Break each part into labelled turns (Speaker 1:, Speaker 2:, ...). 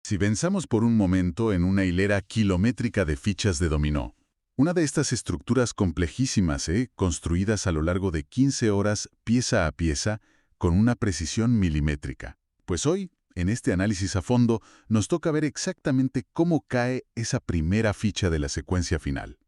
Speaker 1: Si pensamos por un momento en una hilera kilométrica de fichas de dominó, una de estas estructuras complejísimas, construidas a lo largo de 15 horas pieza a pieza con una precisión milimétrica. Pues hoy, en este análisis a fondo, nos toca ver exactamente cómo cae esa primera ficha de la secuencia final.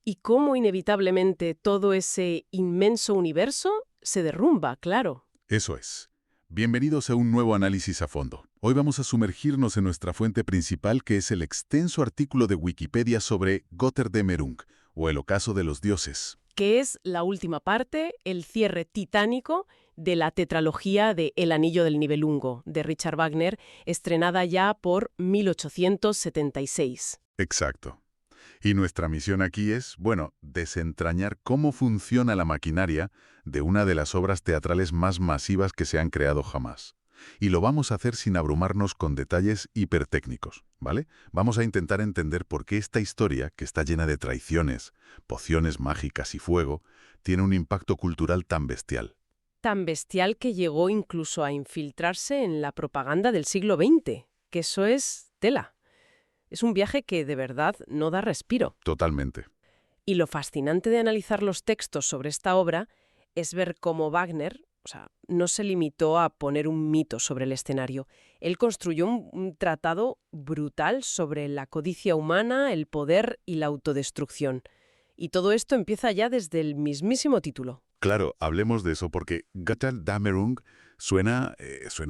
Speaker 2: Y cómo inevitablemente todo ese inmenso universo se derrumba, claro.
Speaker 1: Eso es. Bienvenidos a un nuevo análisis a fondo. Hoy vamos a sumergirnos en nuestra fuente principal, que es el extenso artículo de Wikipedia sobre Götterdämmerung, o el ocaso de los dioses.
Speaker 2: Que es la última parte, el cierre titánico de la tetralogía de El Anillo del Nibelungo, de Richard Wagner, estrenada ya por 1876.
Speaker 1: Exacto. Y nuestra misión aquí es, desentrañar cómo funciona la maquinaria de una de las obras teatrales más masivas que se han creado jamás. Y lo vamos a hacer sin abrumarnos con detalles hipertécnicos, ¿vale? Vamos a intentar entender por qué esta historia, que está llena de traiciones, pociones mágicas y fuego, tiene un impacto cultural tan bestial.
Speaker 2: Tan bestial que llegó incluso a infiltrarse en la propaganda del siglo XX, que eso es tela. Es un viaje que de verdad no da respiro.
Speaker 1: Totalmente.
Speaker 2: Y lo fascinante de analizar los textos sobre esta obra es ver cómo Wagner, no se limitó a poner un mito sobre el escenario. Él construyó un tratado brutal sobre la codicia humana, el poder y la autodestrucción. Y todo esto empieza ya desde el mismísimo título.
Speaker 1: Claro, hablemos de eso porque Götterdämmerung suena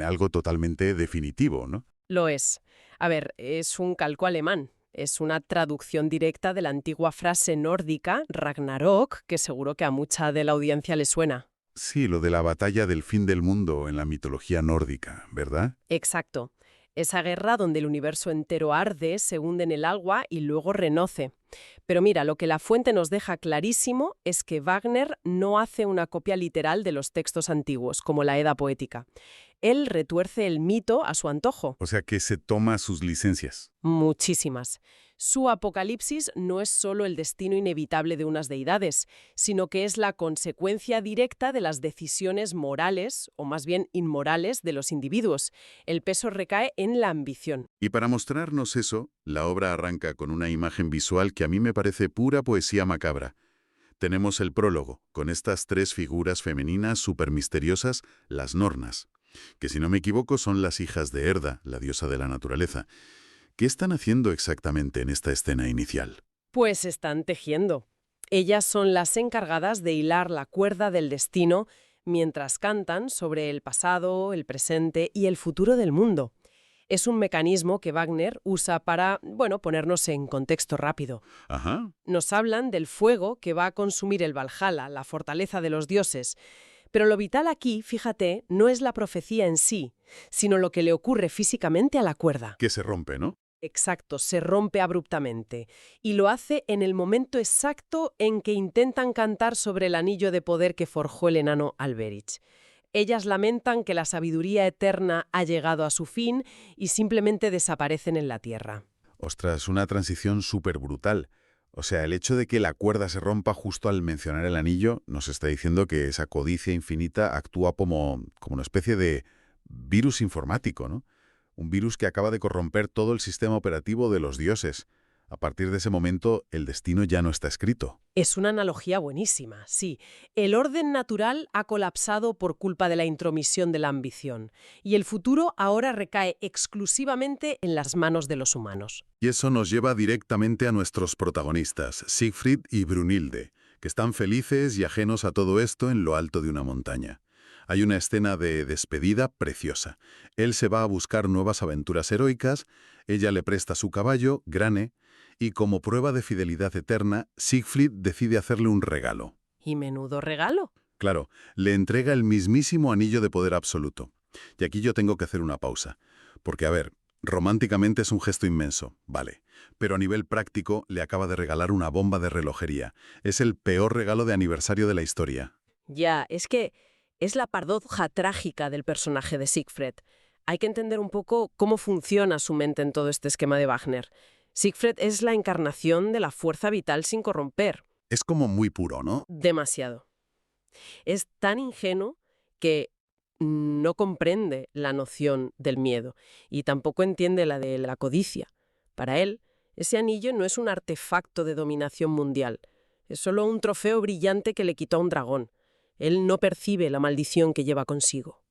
Speaker 1: algo totalmente definitivo, ¿no?
Speaker 2: Lo es. A ver, es un calco alemán. Es una traducción directa de la antigua frase nórdica, Ragnarok, que seguro que a mucha de la audiencia le suena.
Speaker 1: Sí, lo de la batalla del fin del mundo en la mitología nórdica, ¿verdad?
Speaker 2: Exacto. Esa guerra donde el universo entero arde, se hunde en el agua y luego renace. Pero mira, lo que la fuente nos deja clarísimo es que Wagner no hace una copia literal de los textos antiguos, como la Edda poética. Él retuerce el mito a su antojo.
Speaker 1: O sea que se toma sus licencias.
Speaker 2: Muchísimas. Su apocalipsis no es solo el destino inevitable de unas deidades, sino que es la consecuencia directa de las decisiones morales, o más bien inmorales, de los individuos. El peso recae en la ambición.
Speaker 1: Y para mostrarnos eso, la obra arranca con una imagen visual que a mí me parece pura poesía macabra. Tenemos el prólogo, con estas tres figuras femeninas súper misteriosas, las Nornas, que si no me equivoco son las hijas de Erda, la diosa de la naturaleza. ¿Qué están haciendo exactamente en esta escena inicial?
Speaker 2: Pues están tejiendo. Ellas son las encargadas de hilar la cuerda del destino mientras cantan sobre el pasado, el presente y el futuro del mundo. Es un mecanismo que Wagner usa para, ponernos en contexto rápido.
Speaker 1: Ajá.
Speaker 2: Nos hablan del fuego que va a consumir el Valhalla, la fortaleza de los dioses. Pero lo vital aquí, fíjate, no es la profecía en sí, sino lo que le ocurre físicamente a la cuerda.
Speaker 1: Que se rompe, ¿no?
Speaker 2: Exacto, se rompe abruptamente. Y lo hace en el momento exacto en que intentan cantar sobre el anillo de poder que forjó el enano Alberich. Ellas lamentan que la sabiduría eterna ha llegado a su fin y simplemente desaparecen en la tierra.
Speaker 1: Ostras, una transición súper brutal. O sea, el hecho de que la cuerda se rompa justo al mencionar el anillo nos está diciendo que esa codicia infinita actúa como una especie de virus informático, ¿no? Un virus que acaba de corromper todo el sistema operativo de los dioses. A partir de ese momento, el destino ya no está escrito.
Speaker 2: Es una analogía buenísima, sí. El orden natural ha colapsado por culpa de la intromisión de la ambición, y el futuro ahora recae exclusivamente en las manos de los humanos.
Speaker 1: Y eso nos lleva directamente a nuestros protagonistas, Siegfried y Brunhilde, que están felices y ajenos a todo esto en lo alto de una montaña. Hay una escena de despedida preciosa. Él se va a buscar nuevas aventuras heroicas, ella le presta su caballo, Grane, y como prueba de fidelidad eterna, Siegfried decide hacerle un regalo.
Speaker 2: ¿Y menudo regalo?
Speaker 1: Claro, le entrega el mismísimo anillo de poder absoluto. Y aquí yo tengo que hacer una pausa. Porque, a ver, románticamente es un gesto inmenso, vale. Pero a nivel práctico le acaba de regalar una bomba de relojería. Es el peor regalo de aniversario de la historia.
Speaker 2: Ya, es que es la paradoja trágica del personaje de Siegfried. Hay que entender un poco cómo funciona su mente en todo este esquema de Wagner. Siegfried es la encarnación de la fuerza vital sin corromper.
Speaker 1: Es como muy puro, ¿no?
Speaker 2: Demasiado. Es tan ingenuo que no comprende la noción del miedo y tampoco entiende la de la codicia. Para él, ese anillo no es un artefacto de dominación mundial, es solo un trofeo brillante que le quitó a un dragón. Él no percibe la maldición que lleva consigo.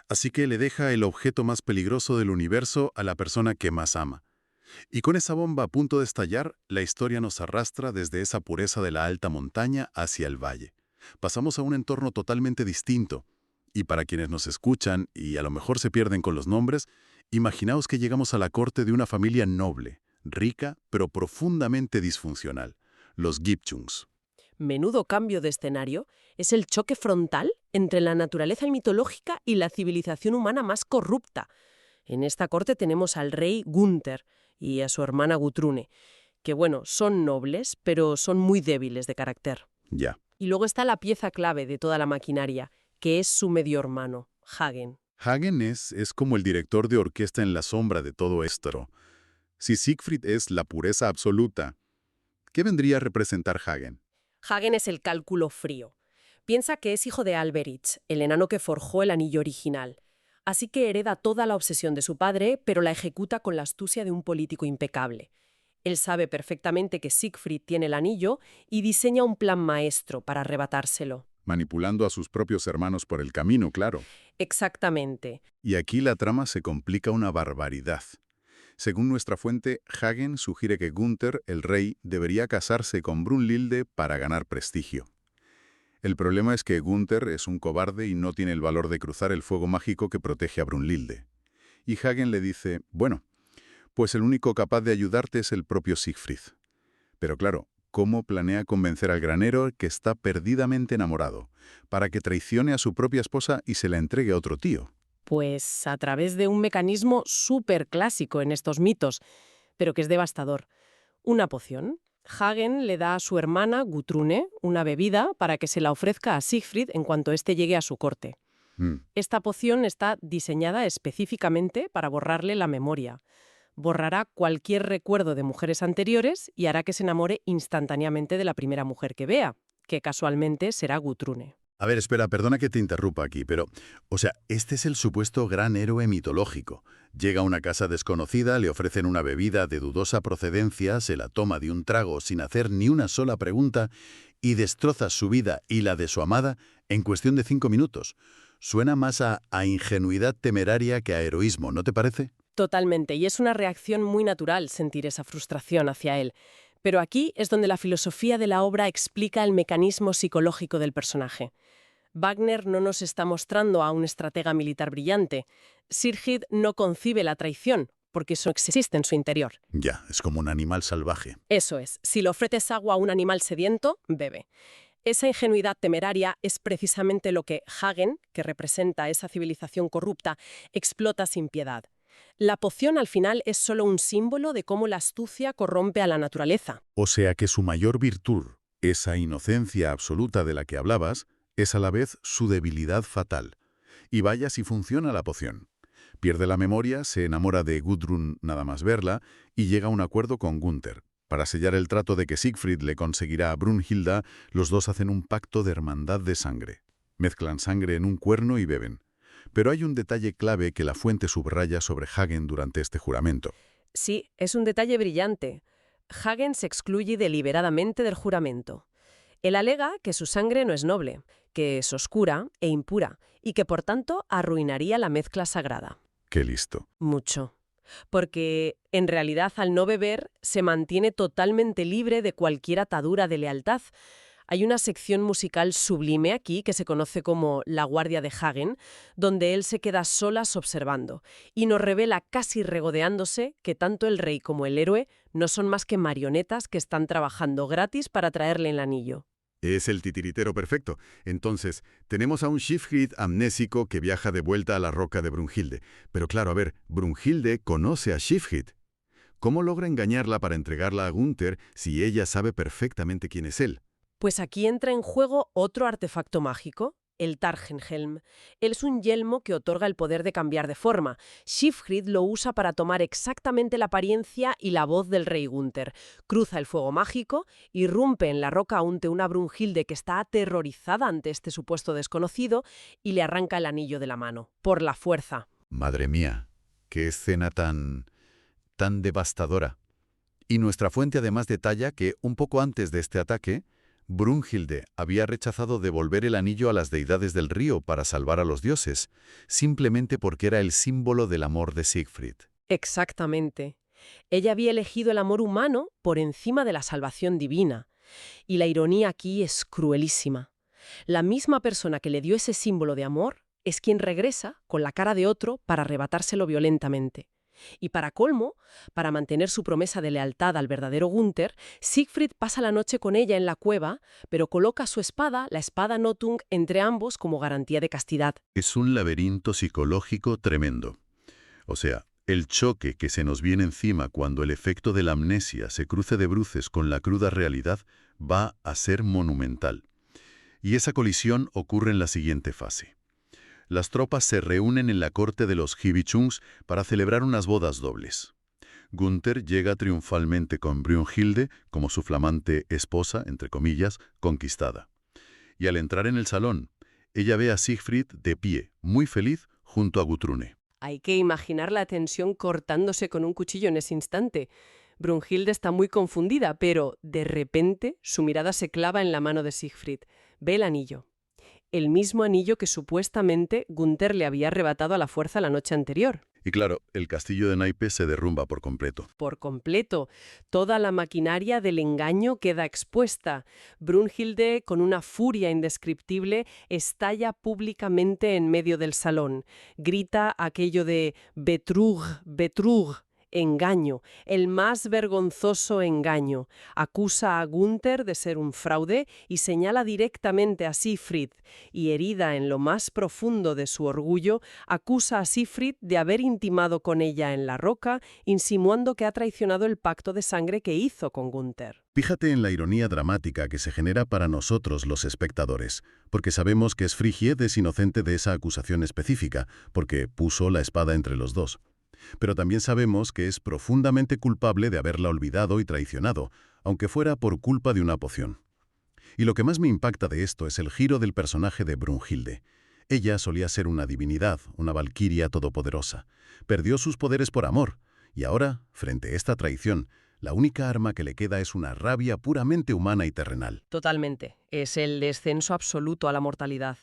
Speaker 1: Así que le deja el objeto más peligroso del universo a la persona que más ama. Y con esa bomba a punto de estallar, la historia nos arrastra desde esa pureza de la alta montaña hacia el valle. Pasamos a un entorno totalmente distinto. Y para quienes nos escuchan y a lo mejor se pierden con los nombres, imaginaos que llegamos a la corte de una familia noble, rica, pero profundamente disfuncional, los Gipchungs.
Speaker 2: Menudo cambio de escenario es el choque frontal entre la naturaleza mitológica y la civilización humana más corrupta. En esta corte tenemos al rey Gunther y a su hermana Gutrune, que son nobles, pero son muy débiles de carácter.
Speaker 1: Ya.
Speaker 2: Y luego está la pieza clave de toda la maquinaria, que es su medio hermano, Hagen.
Speaker 1: Hagen es como el director de orquesta en la sombra de todo esto. Si Siegfried es la pureza absoluta, ¿qué vendría a representar Hagen?
Speaker 2: Hagen es el cálculo frío. Piensa que es hijo de Alberich, el enano que forjó el anillo original. Así que hereda toda la obsesión de su padre, pero la ejecuta con la astucia de un político impecable. Él sabe perfectamente que Siegfried tiene el anillo y diseña un plan maestro para arrebatárselo.
Speaker 1: Manipulando a sus propios hermanos por el camino, claro.
Speaker 2: Exactamente.
Speaker 1: Y aquí la trama se complica una barbaridad. Según nuestra fuente, Hagen sugiere que Gunther, el rey, debería casarse con Brunhilde para ganar prestigio. El problema es que Gunther es un cobarde y no tiene el valor de cruzar el fuego mágico que protege a Brunhilde. Y Hagen le dice, bueno, pues el único capaz de ayudarte es el propio Siegfried. Pero claro, ¿cómo planea convencer al granero que está perdidamente enamorado, para que traicione a su propia esposa y se la entregue a otro tío?
Speaker 2: Pues a través de un mecanismo súper clásico en estos mitos, pero que es devastador. Una poción. Hagen le da a su hermana, Gutrune, una bebida para que se la ofrezca a Siegfried en cuanto éste llegue a su corte. Esta poción está diseñada específicamente para borrarle la memoria. Borrará cualquier recuerdo de mujeres anteriores y hará que se enamore instantáneamente de la primera mujer que vea, que casualmente será Gutrune.
Speaker 1: A ver, espera, perdona que te interrumpa aquí, pero, este es el supuesto gran héroe mitológico. Llega a una casa desconocida, le ofrecen una bebida de dudosa procedencia, se la toma de un trago sin hacer ni una sola pregunta y destroza su vida y la de su amada en cuestión de 5 minutos. Suena más a ingenuidad temeraria que a heroísmo, ¿no te parece?
Speaker 2: Totalmente, y es una reacción muy natural sentir esa frustración hacia él. Pero aquí es donde la filosofía de la obra explica el mecanismo psicológico del personaje. Wagner no nos está mostrando a un estratega militar brillante. Siegfried no concibe la traición, porque eso existe en su interior.
Speaker 1: Ya, es como un animal salvaje.
Speaker 2: Eso es, si le ofreces agua a un animal sediento, bebe. Esa ingenuidad temeraria es precisamente lo que Hagen, que representa esa civilización corrupta, explota sin piedad. La poción al final es solo un símbolo de cómo la astucia corrompe a la naturaleza.
Speaker 1: O sea que su mayor virtud, esa inocencia absoluta de la que hablabas, es a la vez su debilidad fatal. Y vaya si funciona la poción. Pierde la memoria, se enamora de Gudrun nada más verla y llega a un acuerdo con Gunther. Para sellar el trato de que Siegfried le conseguirá a Brunhilda, los dos hacen un pacto de hermandad de sangre. Mezclan sangre en un cuerno y beben. Pero hay un detalle clave que la fuente subraya sobre Hagen durante este juramento.
Speaker 2: Sí, es un detalle brillante. Hagen se excluye deliberadamente del juramento. Él alega que su sangre no es noble, que es oscura e impura, y que por tanto arruinaría la mezcla sagrada.
Speaker 1: ¡Qué listo!
Speaker 2: Mucho. Porque en realidad al no beber se mantiene totalmente libre de cualquier atadura de lealtad. Hay una sección musical sublime aquí que se conoce como La Guardia de Hagen, donde él se queda solas observando y nos revela casi regodeándose que tanto el rey como el héroe no son más que marionetas que están trabajando gratis para traerle el anillo.
Speaker 1: Es el titiritero perfecto. Entonces, tenemos a un Siegfried amnésico que viaja de vuelta a la roca de Brunhilde. Pero claro, a ver, Brunhilde conoce a Siegfried. ¿Cómo logra engañarla para entregarla a Gunther si ella sabe perfectamente quién es él?
Speaker 2: Pues aquí entra en juego otro artefacto mágico, el Tarnhelm. Es un yelmo que otorga el poder de cambiar de forma. Sigfrid lo usa para tomar exactamente la apariencia y la voz del rey Gunther. Cruza el fuego mágico, irrumpe en la roca ante una Brunhilde que está aterrorizada ante este supuesto desconocido y le arranca el anillo de la mano, por la fuerza.
Speaker 1: Madre mía, qué escena tan devastadora. Y nuestra fuente además detalla que, un poco antes de este ataque, Brunhilde había rechazado devolver el anillo a las deidades del río para salvar a los dioses, simplemente porque era el símbolo del amor de Siegfried.
Speaker 2: Exactamente. Ella había elegido el amor humano por encima de la salvación divina. Y la ironía aquí es cruelísima. La misma persona que le dio ese símbolo de amor es quien regresa con la cara de otro para arrebatárselo violentamente. Y para colmo, para mantener su promesa de lealtad al verdadero Gunther, Siegfried pasa la noche con ella en la cueva, pero coloca su espada, la espada Nothung, entre ambos como garantía de castidad.
Speaker 1: Es un laberinto psicológico tremendo. O sea, el choque que se nos viene encima cuando el efecto de la amnesia se cruce de bruces con la cruda realidad va a ser monumental. Y esa colisión ocurre en la siguiente fase. Las tropas se reúnen en la corte de los Gibichungs para celebrar unas bodas dobles. Gunther llega triunfalmente con Brunhilde como su flamante esposa, entre comillas, conquistada. Y al entrar en el salón, ella ve a Siegfried de pie, muy feliz, junto a Gutrune.
Speaker 2: Hay que imaginar la tensión cortándose con un cuchillo en ese instante. Brunhilde está muy confundida, pero de repente su mirada se clava en la mano de Siegfried. Ve el anillo. El mismo anillo que supuestamente Gunther le había arrebatado a la fuerza la noche anterior.
Speaker 1: Y claro, el castillo de naipes se derrumba por completo.
Speaker 2: Por completo. Toda la maquinaria del engaño queda expuesta. Brunhilde, con una furia indescriptible, estalla públicamente en medio del salón. Grita aquello de «Betrug, Betrug». Engaño, el más vergonzoso engaño. Acusa a Gunther de ser un fraude y señala directamente a Siegfried. Y herida en lo más profundo de su orgullo, acusa a Siegfried de haber intimado con ella en la roca, insinuando que ha traicionado el pacto de sangre que hizo con Gunther.
Speaker 1: Fíjate en la ironía dramática que se genera para nosotros los espectadores, porque sabemos que Sfrigied es inocente de esa acusación específica, porque puso la espada entre los dos. Pero también sabemos que es profundamente culpable de haberla olvidado y traicionado, aunque fuera por culpa de una poción. Y lo que más me impacta de esto es el giro del personaje de Brunhilde. Ella solía ser una divinidad, una valquiria todopoderosa. Perdió sus poderes por amor, y ahora, frente a esta traición, la única arma que le queda es una rabia puramente humana y terrenal.
Speaker 2: Totalmente. Es el descenso absoluto a la mortalidad.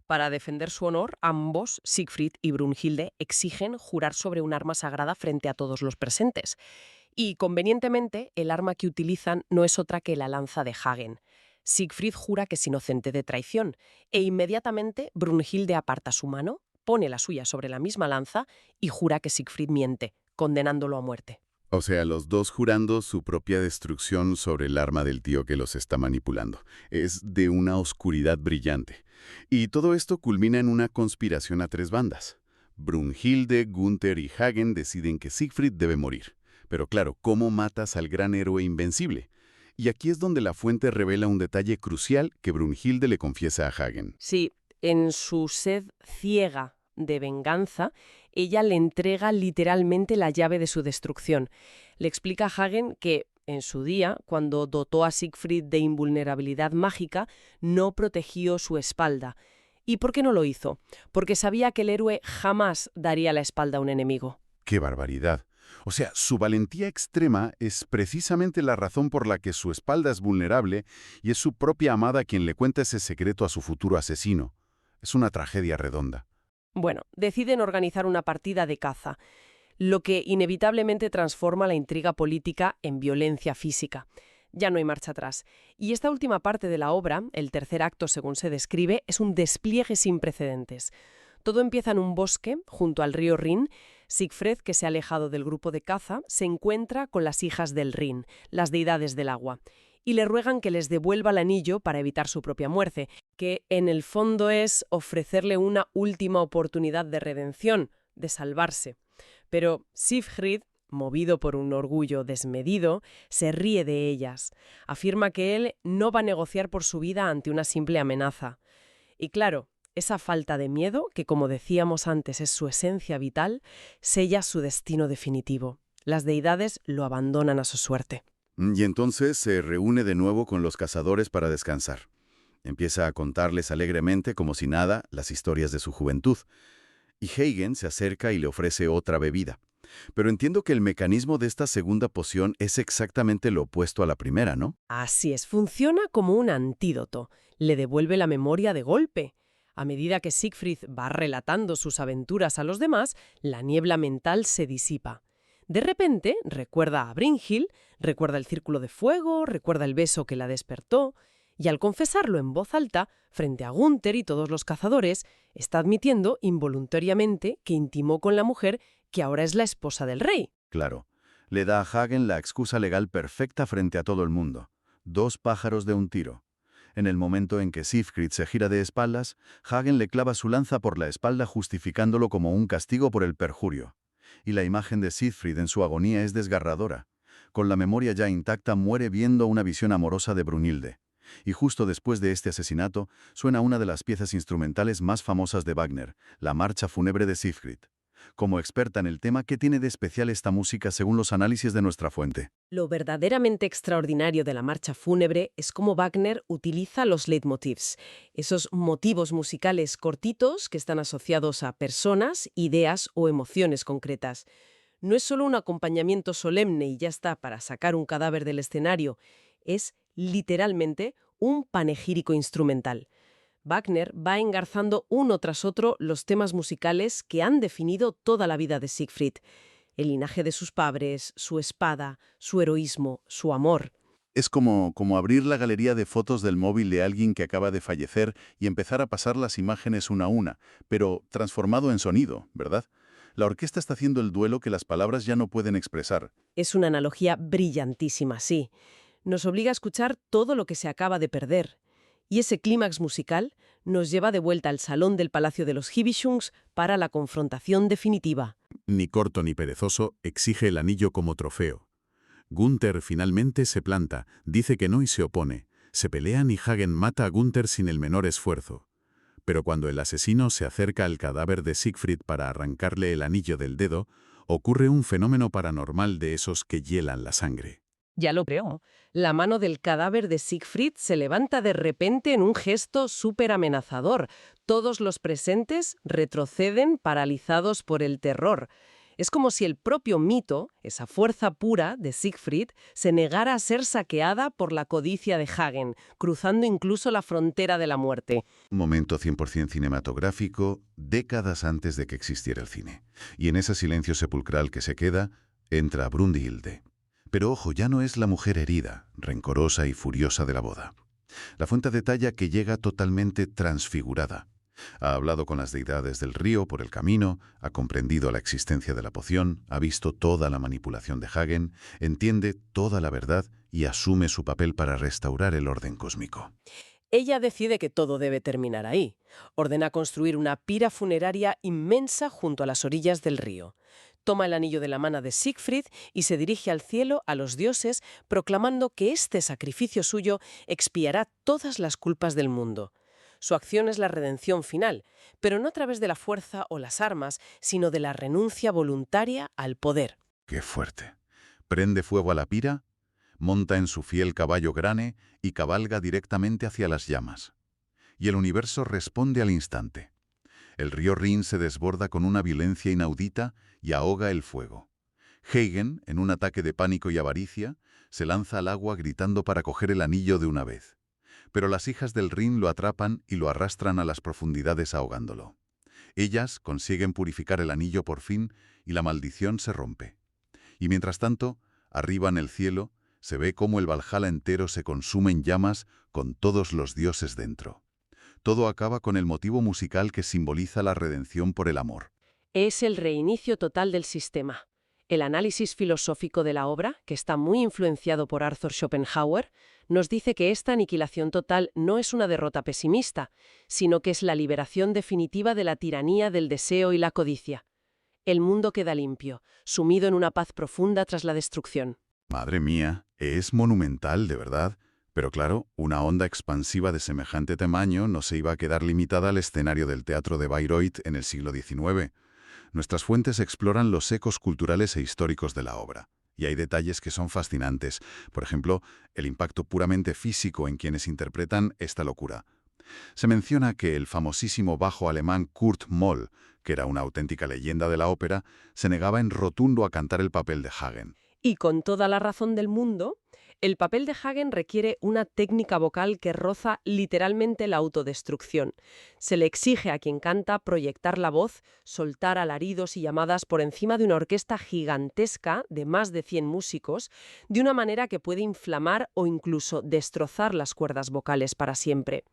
Speaker 2: Para defender su honor, ambos, Siegfried y Brunhilde, exigen jurar sobre un arma sagrada frente a todos los presentes. Y, convenientemente, el arma que utilizan no es otra que la lanza de Hagen. Siegfried jura que es inocente de traición, e inmediatamente Brunhilde aparta su mano, pone la suya sobre la misma lanza y jura que Siegfried miente, condenándolo a muerte.
Speaker 1: O sea, los dos jurando su propia destrucción sobre el arma del tío que los está manipulando. Es de una oscuridad brillante. Y todo esto culmina en una conspiración a tres bandas. Brunhilde, Gunther y Hagen deciden que Siegfried debe morir. Pero claro, ¿cómo matas al gran héroe invencible? Y aquí es donde la fuente revela un detalle crucial que Brunhilde le confiesa a Hagen.
Speaker 2: Sí, en su sed ciega de venganza, ella le entrega literalmente la llave de su destrucción. Le explica a Hagen que, en su día, cuando dotó a Siegfried de invulnerabilidad mágica, no protegió su espalda. ¿Y por qué no lo hizo? Porque sabía que el héroe jamás daría la espalda a un enemigo.
Speaker 1: ¡Qué barbaridad! O sea, su valentía extrema es precisamente la razón por la que su espalda es vulnerable y es su propia amada quien le cuenta ese secreto a su futuro asesino. Es una tragedia redonda.
Speaker 2: Bueno, deciden organizar una partida de caza, lo que inevitablemente transforma la intriga política en violencia física. Ya no hay marcha atrás. Y esta última parte de la obra, el tercer acto según se describe, es un despliegue sin precedentes. Todo empieza en un bosque, junto al río Rin. Siegfried, que se ha alejado del grupo de caza, se encuentra con las hijas del Rin, las deidades del agua, y le ruegan que les devuelva el anillo para evitar su propia muerte, que en el fondo es ofrecerle una última oportunidad de redención, de salvarse. Pero Siegfried, movido por un orgullo desmedido, se ríe de ellas. Afirma que él no va a negociar por su vida ante una simple amenaza. Y claro, Esa falta de miedo, que como decíamos antes es su esencia vital, sella su destino definitivo. Las deidades lo abandonan a su suerte.
Speaker 3: Y entonces se reúne de nuevo con los cazadores para descansar. Empieza a contarles alegremente, como si nada, las historias de su juventud. Y Hagen se acerca y le ofrece otra bebida. Pero entiendo que el mecanismo de esta segunda poción es exactamente lo opuesto a la primera, ¿no?
Speaker 2: Así es, funciona como un antídoto. Le devuelve la memoria de golpe. A medida que Siegfried va relatando sus aventuras a los demás, la niebla mental se disipa. De repente, recuerda a Brynhild, recuerda el círculo de fuego, recuerda el beso que la despertó, y al confesarlo en voz alta, frente a Gunther y todos los cazadores, está admitiendo involuntariamente que intimó con la mujer que ahora es la esposa del rey.
Speaker 3: Claro. Le da a Hagen la excusa legal perfecta frente a todo el mundo. 2 pájaros de un tiro. En el momento en que Siegfried se gira de espaldas, Hagen le clava su lanza por la espalda justificándolo como un castigo por el perjurio. Y la imagen de Siegfried en su agonía es desgarradora. Con la memoria ya intacta muere viendo una visión amorosa de Brunhilde. Y justo después de este asesinato suena una de las piezas instrumentales más famosas de Wagner, la marcha fúnebre de Siegfried. Como experta en el tema, ¿qué tiene de especial esta música según los análisis de nuestra fuente?
Speaker 2: Lo verdaderamente extraordinario de la marcha fúnebre es cómo Wagner utiliza los leitmotivs, esos motivos musicales cortitos que están asociados a personas, ideas o emociones concretas. No es solo un acompañamiento solemne y ya está para sacar un cadáver del escenario, es literalmente un panegírico instrumental. Wagner va engarzando uno tras otro los temas musicales que han definido toda la vida de Siegfried. El linaje de sus padres, su espada, su heroísmo, su amor.
Speaker 3: Es como abrir la galería de fotos del móvil de alguien que acaba de fallecer y empezar a pasar las imágenes una a una, pero transformado en sonido, ¿verdad? La orquesta está haciendo el duelo que las palabras ya no pueden expresar.
Speaker 2: Es una analogía brillantísima, sí. Nos obliga a escuchar todo lo que se acaba de perder. Y ese clímax musical nos lleva de vuelta al salón del Palacio de los Hibishungs para la confrontación definitiva.
Speaker 1: Ni corto ni perezoso, exige el anillo como trofeo. Gunther finalmente se planta, dice que no y se opone. Se pelean y Hagen mata a Gunther sin el menor esfuerzo. Pero cuando el asesino se acerca al cadáver de Siegfried para arrancarle el anillo del dedo, ocurre un fenómeno paranormal de esos que hielan la sangre.
Speaker 2: Ya lo creo. La mano del cadáver de Siegfried se levanta de repente en un gesto súper amenazador. Todos los presentes retroceden paralizados por el terror. Es como si el propio mito, esa fuerza pura de Siegfried, se negara a ser saqueada por la codicia de Hagen, cruzando incluso la frontera de la muerte.
Speaker 1: Un momento 100% cinematográfico, décadas antes de que existiera el cine. Y en ese silencio sepulcral que se queda, entra Brunhilde. Pero ojo, ya no es la mujer herida, rencorosa y furiosa de la boda. La fuente detalla que llega totalmente transfigurada. Ha hablado con las deidades del río por el camino, ha comprendido la existencia de la poción, ha visto toda la manipulación de Hagen, entiende toda la verdad y asume su papel para restaurar el orden cósmico.
Speaker 2: Ella decide que todo debe terminar ahí. Ordena construir una pira funeraria inmensa junto a las orillas del río. Toma el anillo de la mano de Siegfried y se dirige al cielo, a los dioses, proclamando que este sacrificio suyo expiará todas las culpas del mundo. Su acción es la redención final, pero no a través de la fuerza o las armas, sino de la renuncia voluntaria al poder.
Speaker 1: ¡Qué fuerte! Prende fuego a la pira, monta en su fiel caballo grane y cabalga directamente hacia las llamas. Y el universo responde al instante. El río Rin se desborda con una violencia inaudita y ahoga el fuego. Hagen, en un ataque de pánico y avaricia, se lanza al agua gritando para coger el anillo de una vez. Pero las hijas del Rin lo atrapan y lo arrastran a las profundidades ahogándolo. Ellas consiguen purificar el anillo por fin y la maldición se rompe. Y mientras tanto, arriba en el cielo, se ve cómo el Valhalla entero se consume en llamas con todos los dioses dentro. Todo acaba con el motivo musical que simboliza la redención por el amor.
Speaker 2: Es el reinicio total del sistema. El análisis filosófico de la obra, que está muy influenciado por Arthur Schopenhauer, nos dice que esta aniquilación total no es una derrota pesimista, sino que es la liberación definitiva de la tiranía del deseo y la codicia. El mundo queda limpio, sumido en una paz profunda tras la destrucción.
Speaker 1: Madre mía, es monumental, de verdad. Pero claro, una onda expansiva de semejante tamaño no se iba a quedar limitada al escenario del teatro de Bayreuth en el siglo XIX. Nuestras fuentes exploran los ecos culturales e históricos de la obra. Y hay detalles que son fascinantes. Por ejemplo, el impacto puramente físico en quienes interpretan esta locura. Se menciona que el famosísimo bajo alemán Kurt Moll, que era una auténtica leyenda de la ópera, se negaba en rotundo a cantar el papel de Hagen.
Speaker 2: Y con toda la razón del mundo, el papel de Hagen requiere una técnica vocal que roza literalmente la autodestrucción. Se le exige a quien canta proyectar la voz, soltar alaridos y llamadas por encima de una orquesta gigantesca de más de 100 músicos, de una manera que puede inflamar o incluso destrozar las cuerdas vocales para siempre.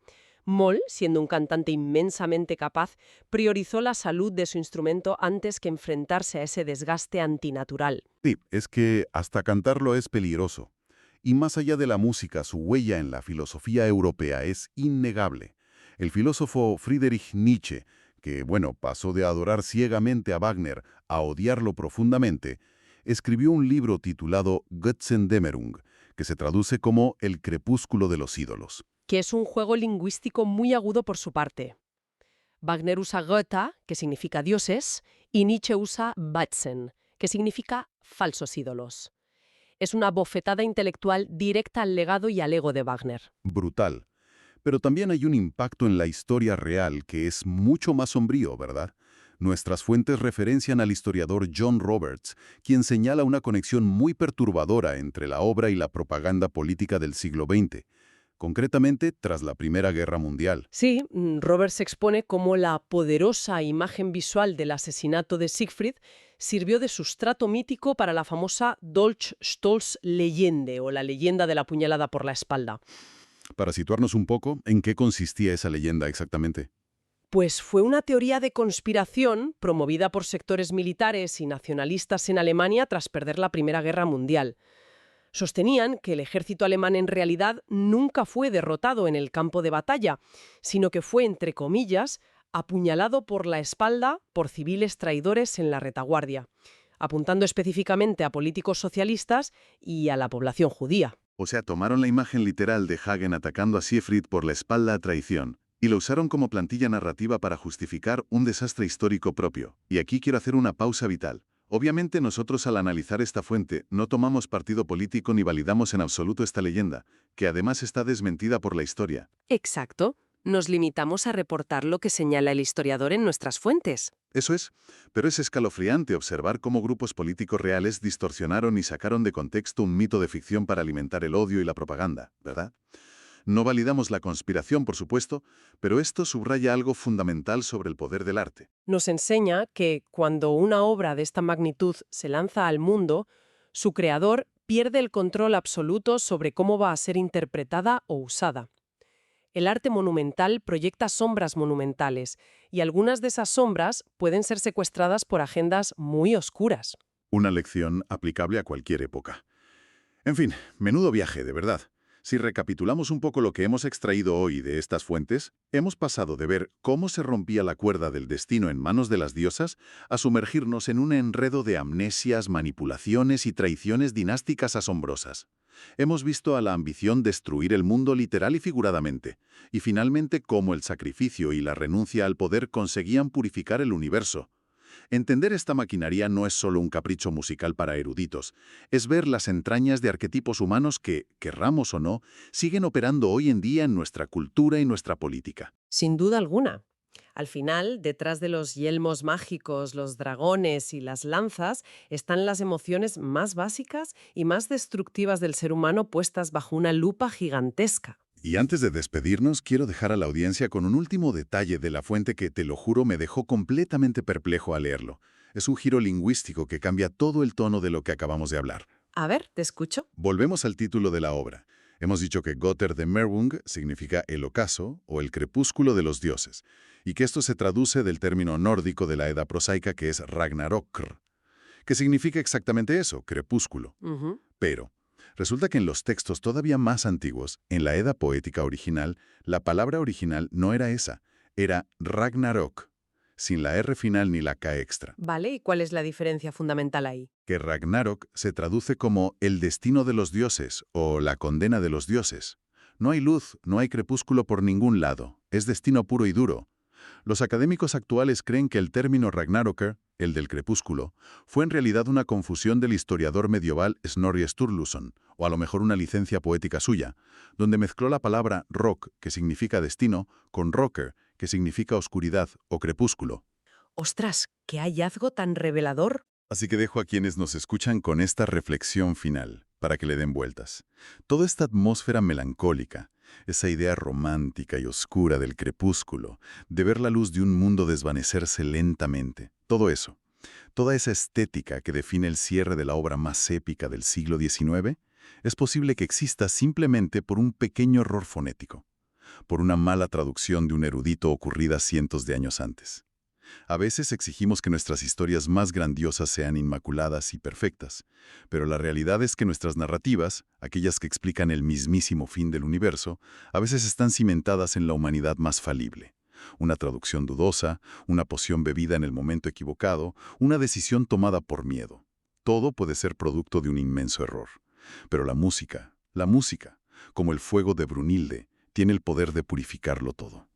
Speaker 2: Moll, siendo un cantante inmensamente capaz, priorizó la salud de su instrumento antes que enfrentarse a ese desgaste antinatural.
Speaker 1: Sí, es que hasta cantarlo es peligroso. Y más allá de la música, su huella en la filosofía europea es innegable. El filósofo Friedrich Nietzsche, que, pasó de adorar ciegamente a Wagner a odiarlo profundamente, escribió un libro titulado Götzendämmerung, que se traduce como El crepúsculo de los ídolos.
Speaker 2: Que es un juego lingüístico muy agudo por su parte. Wagner usa Götter, que significa dioses, y Nietzsche usa Götzen, que significa falsos ídolos. Es una bofetada intelectual directa al legado y al ego de Wagner.
Speaker 1: Brutal. Pero también hay un impacto en la historia real que es mucho más sombrío, ¿verdad? Nuestras fuentes referencian al historiador John Roberts, quien señala una conexión muy perturbadora entre la obra y la propaganda política del siglo XX, concretamente tras la Primera Guerra Mundial.
Speaker 2: Sí, Roberts expone cómo la poderosa imagen visual del asesinato de Siegfried sirvió de sustrato mítico para la famosa Dolch-Stolz-Legende, o la leyenda de la puñalada por la espalda.
Speaker 1: Para situarnos un poco, ¿en qué consistía esa leyenda exactamente?
Speaker 2: Pues fue una teoría de conspiración promovida por sectores militares y nacionalistas en Alemania tras perder la Primera Guerra Mundial. Sostenían que el ejército alemán en realidad nunca fue derrotado en el campo de batalla, sino que fue, entre comillas, apuñalado por la espalda por civiles traidores en la retaguardia, apuntando específicamente a políticos socialistas y a la población judía.
Speaker 1: O sea, tomaron la imagen literal de Hagen atacando a Siegfried por la espalda a traición y lo usaron como plantilla narrativa para justificar un desastre histórico propio. Y aquí quiero hacer una pausa vital. Obviamente nosotros al analizar esta fuente no tomamos partido político ni validamos en absoluto esta leyenda, que además está desmentida por la historia.
Speaker 2: Exacto. Nos limitamos a reportar lo que señala el historiador en nuestras fuentes.
Speaker 1: Eso es, pero es escalofriante observar cómo grupos políticos reales distorsionaron y sacaron de contexto un mito de ficción para alimentar el odio y la propaganda, ¿verdad? No validamos la conspiración, por supuesto, pero esto subraya algo fundamental sobre el poder del arte.
Speaker 2: Nos enseña que cuando una obra de esta magnitud se lanza al mundo, su creador pierde el control absoluto sobre cómo va a ser interpretada o usada. El arte monumental proyecta sombras monumentales, y algunas de esas sombras pueden ser secuestradas por agendas muy oscuras.
Speaker 1: Una lección aplicable a cualquier época. En fin, menudo viaje, de verdad. Si recapitulamos un poco lo que hemos extraído hoy de estas fuentes, hemos pasado de ver cómo se rompía la cuerda del destino en manos de las diosas a sumergirnos en un enredo de amnesias, manipulaciones y traiciones dinásticas asombrosas. Hemos visto a la ambición destruir el mundo literal y figuradamente, y finalmente cómo el sacrificio y la renuncia al poder conseguían purificar el universo. Entender esta maquinaria no es solo un capricho musical para eruditos, es ver las entrañas de arquetipos humanos que, querramos o no, siguen operando hoy en día en nuestra cultura y nuestra política.
Speaker 2: Sin duda alguna. Al final, detrás de los yelmos mágicos, los dragones y las lanzas, están las emociones más básicas y más destructivas del ser humano puestas bajo una lupa gigantesca.
Speaker 1: Y antes de despedirnos, quiero dejar a la audiencia con un último detalle de la fuente que, te lo juro, me dejó completamente perplejo al leerlo. Es un giro lingüístico que cambia todo el tono de lo que acabamos de hablar.
Speaker 2: A ver, te escucho.
Speaker 1: Volvemos al título de la obra. Hemos dicho que Götterdämmerung significa el ocaso o el crepúsculo de los dioses, y que esto se traduce del término nórdico de la Edda prosaica que es Ragnarokr, que significa exactamente eso, crepúsculo. Pero resulta que en los textos todavía más antiguos, en la Edda poética original, la palabra original no era esa, era Ragnarok, sin la R final ni la K extra.
Speaker 2: Vale, ¿y cuál es la diferencia fundamental ahí?
Speaker 1: Que Ragnarok se traduce como el destino de los dioses o la condena de los dioses. No hay luz, no hay crepúsculo por ningún lado. Es destino puro y duro. Los académicos actuales creen que el término Ragnaröker, el del crepúsculo, fue en realidad una confusión del historiador medieval Snorri Sturluson, o a lo mejor una licencia poética suya, donde mezcló la palabra rock, que significa destino, con rocker, que significa oscuridad o crepúsculo.
Speaker 2: ¡Ostras! ¡Qué hallazgo tan revelador!
Speaker 1: Así que dejo a quienes nos escuchan con esta reflexión final, para que le den vueltas. Toda esta atmósfera melancólica, esa idea romántica y oscura del crepúsculo, de ver la luz de un mundo desvanecerse lentamente, todo eso, toda esa estética que define el cierre de la obra más épica del siglo XIX, es posible que exista simplemente por un pequeño error fonético, por una mala traducción de un erudito ocurrida cientos de años antes. A veces exigimos que nuestras historias más grandiosas sean inmaculadas y perfectas, pero la realidad es que nuestras narrativas, aquellas que explican el mismísimo fin del universo, a veces están cimentadas en la humanidad más falible. Una traducción dudosa, una poción bebida en el momento equivocado, una decisión tomada por miedo. Todo puede ser producto de un inmenso error. Pero la música, como el fuego de Brunilde, tiene el poder de purificarlo todo.